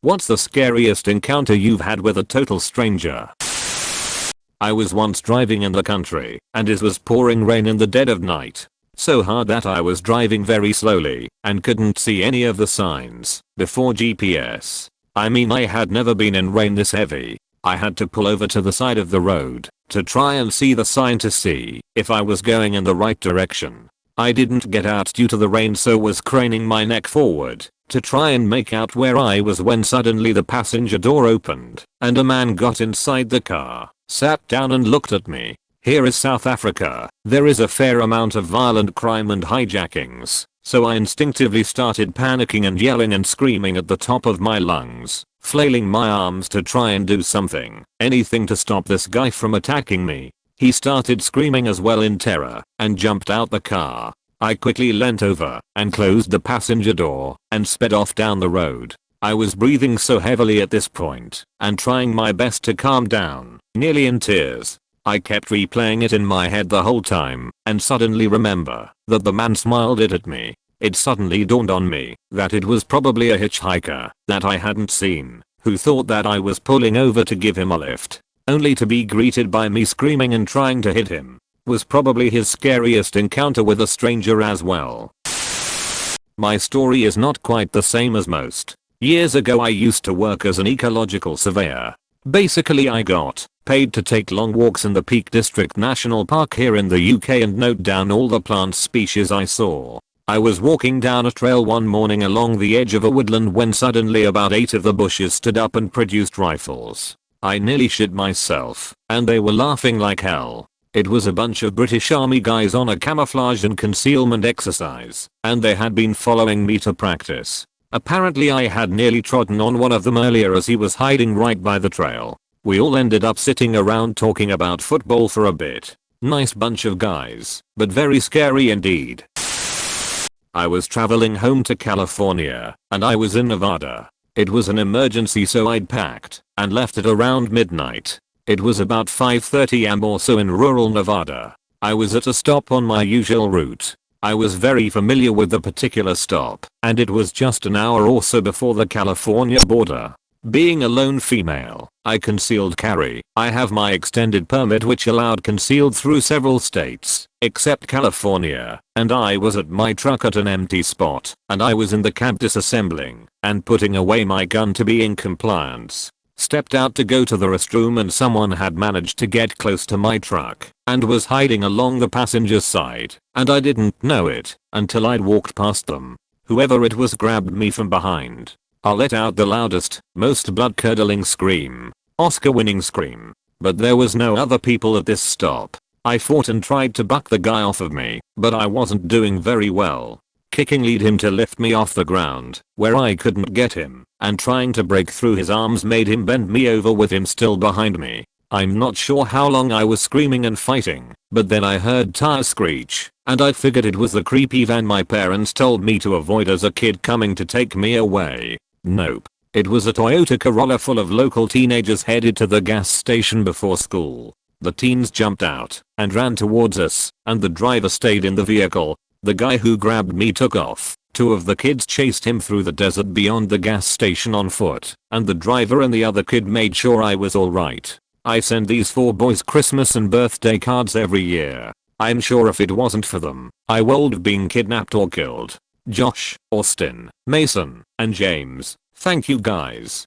What's the scariest encounter you've had with a total stranger? I was once driving in the country, and it was pouring rain in the dead of night. So hard that I was driving very slowly, and couldn't see any of the signs, before GPS. I mean, I had never been in rain this heavy. I had to pull over to the side of the road, to try and see the sign to see if I was going in the right direction. I didn't get out due to the rain, so was craning my neck forward to try and make out where I was, when suddenly the passenger door opened and a man got inside the car, sat down and looked at me. Here is South Africa. There is a fair amount of violent crime and hijackings, so I instinctively started panicking and yelling and screaming at the top of my lungs, flailing my arms to try and do something, anything to stop this guy from attacking me. He started screaming as well in terror and jumped out the car. I quickly leant over and closed the passenger door and sped off down the road. I was breathing so heavily at this point and trying my best to calm down, nearly in tears. I kept replaying it in my head the whole time and suddenly remember that the man smiled at me. It suddenly dawned on me that it was probably a hitchhiker that I hadn't seen, who thought that I was pulling over to give him a lift, only to be greeted by me screaming and trying to hit him. Was probably his scariest encounter with a stranger as well. My story is not quite the same as most. Years ago I used to work as an ecological surveyor. Basically I got paid to take long walks in the Peak District National Park here in the UK and note down all the plant species I saw. I was walking down a trail one morning along the edge of a woodland when suddenly about 8 of the bushes stood up and produced rifles. I nearly shit myself, and they were laughing like hell. It was a bunch of British Army guys on a camouflage and concealment exercise, and they had been following me to practice. Apparently I had nearly trodden on one of them earlier as he was hiding right by the trail. We all ended up sitting around talking about football for a bit. Nice bunch of guys, but very scary indeed. I was traveling home to California, and I was in Nevada. It was an emergency, so I'd packed and left at around midnight. It was about 5:30 am or so in rural Nevada. I was at a stop on my usual route. I was very familiar with the particular stop, and it was just an hour or so before the California border. Being a lone female, I concealed carry. I have my extended permit which allowed concealed through several states, except California, and I was at my truck at an empty spot, and I was in the cab disassembling and putting away my gun to be in compliance. Stepped out to go to the restroom and someone had managed to get close to my truck and was hiding along the passenger's side, and I didn't know it until I'd walked past them. Whoever it was grabbed me from behind. I let out the loudest, most blood-curdling scream. Oscar-winning scream. But there was no other people at this stop. I fought and tried to buck the guy off of me, but I wasn't doing very well. Kicking lead him to lift me off the ground, where I couldn't get him, and trying to break through his arms made him bend me over with him still behind me. I'm not sure how long I was screaming and fighting, but then I heard tires screech, and I figured it was the creepy van my parents told me to avoid as a kid coming to take me away. Nope. It was a Toyota Corolla full of local teenagers headed to the gas station before school. The teens jumped out and ran towards us, and the driver stayed in the vehicle. The guy who grabbed me took off. 2 of the kids chased him through the desert beyond the gas station on foot, and the driver and the other kid made sure I was alright. I send these 4 boys Christmas and birthday cards every year. I'm sure if it wasn't for them, I would have been kidnapped or killed. Josh, Austin, Mason, and James. Thank you guys.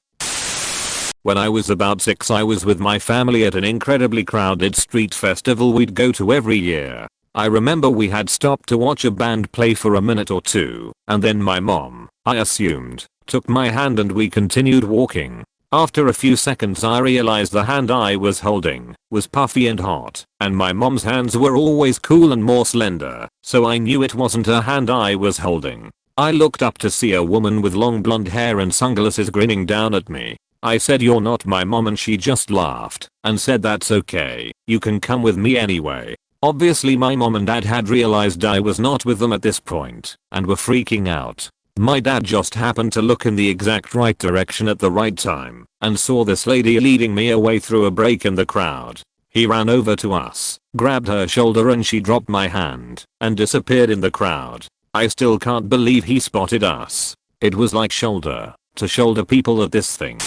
When I was about 6 I was with my family at an incredibly crowded street festival we'd go to every year. I remember we had stopped to watch a band play for a minute or two, and then my mom, I assumed, took my hand and we continued walking. After a few seconds I realized the hand I was holding was puffy and hot, and my mom's hands were always cool and more slender, so I knew it wasn't her hand I was holding. I looked up to see a woman with long blonde hair and sunglasses grinning down at me. I said, "You're not my mom," and she just laughed and said, "That's okay, you can come with me anyway." Obviously my mom and dad had realized I was not with them at this point and were freaking out. My dad just happened to look in the exact right direction at the right time and saw this lady leading me away through a break in the crowd. He ran over to us, grabbed her shoulder, and she dropped my hand and disappeared in the crowd. I still can't believe he spotted us. It was like shoulder to shoulder people at this thing.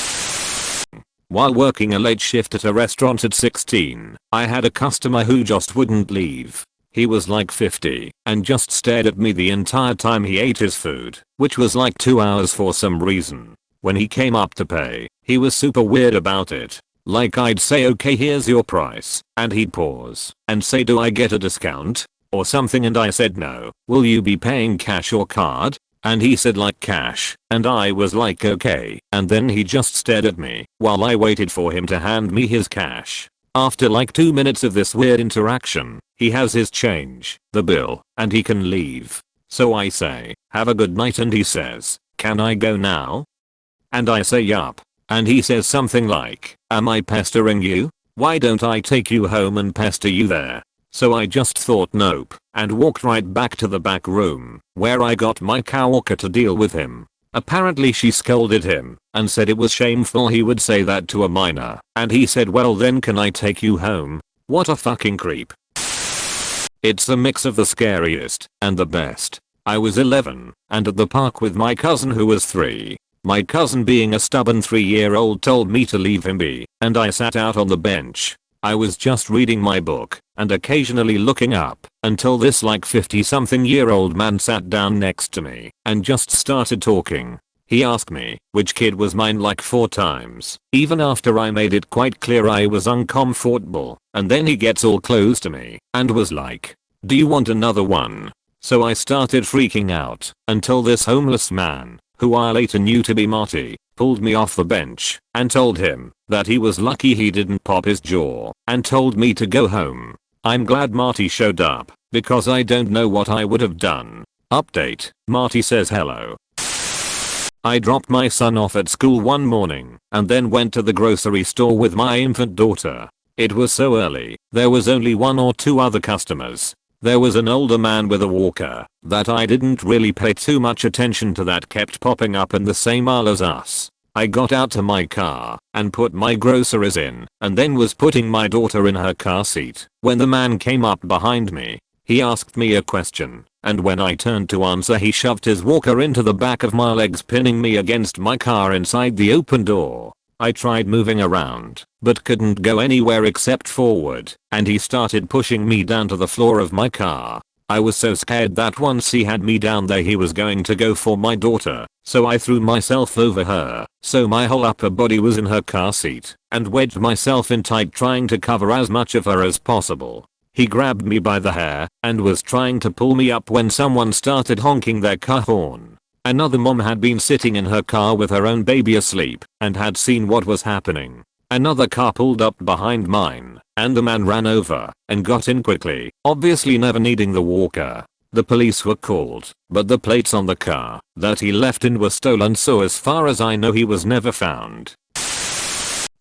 While working a late shift at a restaurant at 16, I had a customer who just wouldn't leave. He was like 50 and just stared at me the entire time he ate his food, which was like 2 hours for some reason. When he came up to pay, he was super weird about it. Like I'd say, okay, here's your price, and he'd pause and say, do I get a discount or something, and I said no. Will you be paying cash or card? And he said like cash, and I was like okay, and then he just stared at me while I waited for him to hand me his cash. After like 2 minutes of this weird interaction, he has his change, the bill, and he can leave. So I say, have a good night, and he says, can I go now? And I say yup. And he says something like, am I pestering you? Why don't I take you home and pester you there? So I just thought nope, and walked right back to the back room, where I got my coworker to deal with him. Apparently she scolded him and said it was shameful he would say that to a minor, and he said, well then can I take you home? What a fucking creep. It's a mix of the scariest and the best. I was 11 and at the park with my cousin who was 3. My cousin, being a stubborn 3-year-old, told me to leave him be, and I sat out on the bench. I was just reading my book and occasionally looking up until this like 50-something-year-old man sat down next to me and just started talking. He asked me which kid was mine like 4 times, even after I made it quite clear I was uncomfortable, and then he gets all close to me and was like, do you want another one? So I started freaking out until this homeless man, who I later knew to be Marty, pulled me off the bench and told him that he was lucky he didn't pop his jaw and told me to go home. I'm glad Marty showed up because I don't know what I would have done. Update: Marty says hello. I dropped my son off at school one morning and then went to the grocery store with my infant daughter. It was so early, there was only 1 or 2 other customers. There was an older man with a walker that I didn't really pay too much attention to that kept popping up in the same aisle as us. I got out to my car and put my groceries in and then was putting my daughter in her car seat when the man came up behind me. He asked me a question, and when I turned to answer he shoved his walker into the back of my legs, pinning me against my car inside the open door. I tried moving around, but couldn't go anywhere except forward, and he started pushing me down to the floor of my car. I was so scared that once he had me down there he was going to go for my daughter, so I threw myself over her, so my whole upper body was in her car seat, and wedged myself in tight trying to cover as much of her as possible. He grabbed me by the hair and was trying to pull me up when someone started honking their car horn. Another mom had been sitting in her car with her own baby asleep and had seen what was happening. Another car pulled up behind mine, and the man ran over and got in quickly, obviously never needing the walker. The police were called, but the plates on the car that he left in were stolen, so as far as I know he was never found.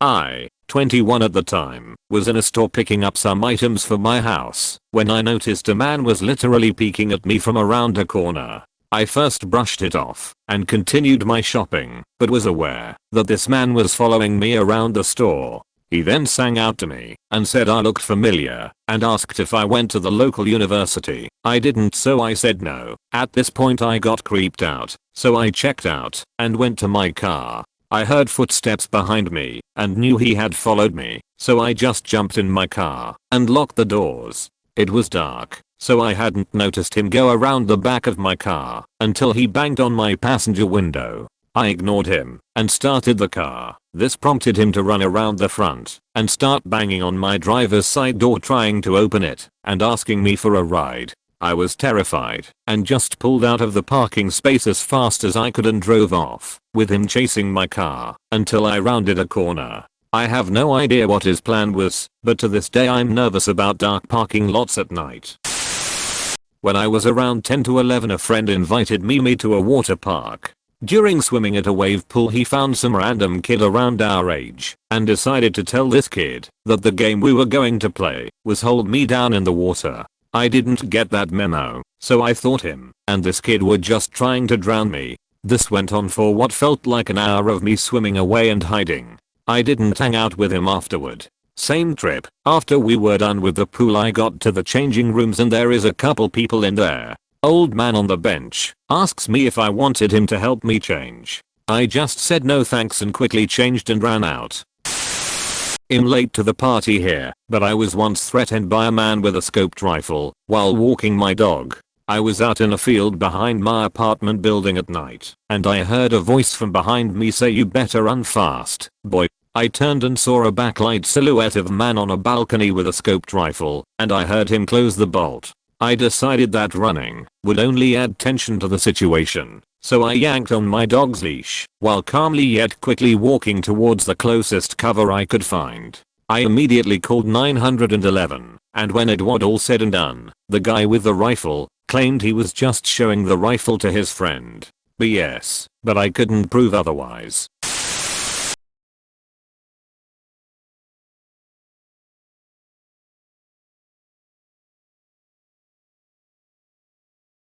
I, 21 at the time, was in a store picking up some items for my house when I noticed a man was literally peeking at me from around a corner. I first brushed it off and continued my shopping, but was aware that this man was following me around the store. He then sang out to me and said I looked familiar and asked if I went to the local university. I didn't, so I said no. At this point I got creeped out, so I checked out and went to my car. I heard footsteps behind me and knew he had followed me, so I just jumped in my car and locked the doors. It was dark, so I hadn't noticed him go around the back of my car until he banged on my passenger window. I ignored him and started the car. This prompted him to run around the front and start banging on my driver's side door trying to open it and asking me for a ride. I was terrified and just pulled out of the parking space as fast as I could and drove off, with him chasing my car until I rounded a corner. I have no idea what his plan was, but to this day I'm nervous about dark parking lots at night. When I was around 10 to 11, a friend invited me to a water park. During swimming at a wave pool he found some random kid around our age and decided to tell this kid that the game we were going to play was hold me down in the water. I didn't get that memo, so I thought him and this kid were just trying to drown me. This went on for what felt like an hour of me swimming away and hiding. I didn't hang out with him afterward. Same trip, after we were done with the pool I got to the changing rooms and there is a couple people in there. Old man on the bench asks me if I wanted him to help me change. I just said no thanks and quickly changed and ran out. I'm late to the party here, but I was once threatened by a man with a scoped rifle while walking my dog. I was out in a field behind my apartment building at night, and I heard a voice from behind me say, "You better run fast, boy." I turned and saw a backlight silhouette of a man on a balcony with a scoped rifle, and I heard him close the bolt. I decided that running would only add tension to the situation, so I yanked on my dog's leash while calmly yet quickly walking towards the closest cover I could find. I immediately called 911, and when it was all said and done, the guy with the rifle claimed he was just showing the rifle to his friend. BS, but I couldn't prove otherwise.